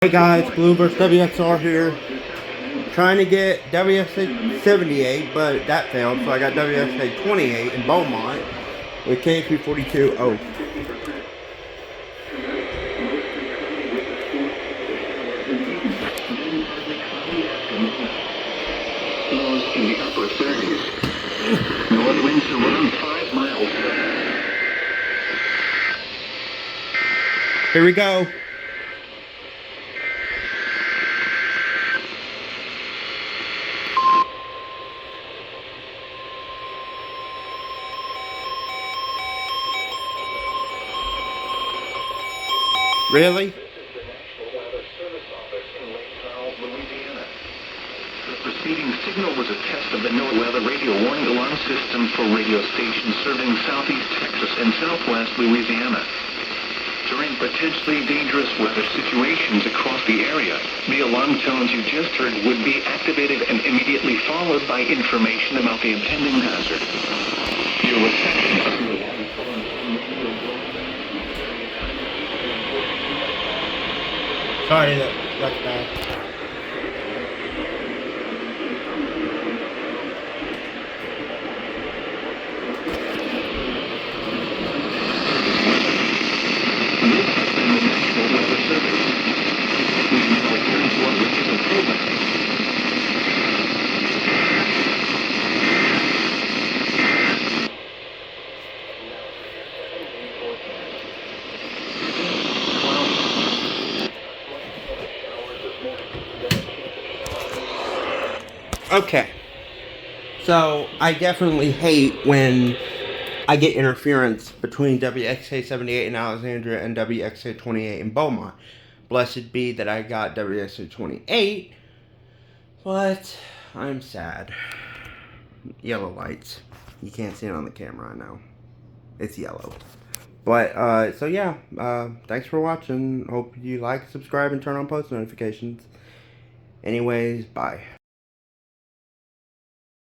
Hey guys, Blue vs. WXR here. Trying to get WSA 78, but that failed, so I got WSA 28 in Beaumont with KP42-0. Lows in the upper 30s. North winds around 5 miles. Here we go. Really? The preceding signal was a test of the NOAA weather radio warning alarm system for radio stations serving southeast Texas and southwest Louisiana. During potentially dangerous weather situations across the area, the alarm tones you just heard would be activated and immediately followed by information about the impending hazard. Your reception of the alarm tones. Sorry, that's bad. This has been the National Weather Service. We now return to our regular programming. Okay. So, I definitely hate when I get interference between WXA 78 in Alexandria and WXA 28 in Beaumont. Blessed be that I got WXA 28, but I'm sad. Yellow lights. You can't see it on the camera, I know. It's yellow. But, so yeah, thanks for watching. Hope you like, subscribe, and turn on post notifications. Anyways, bye.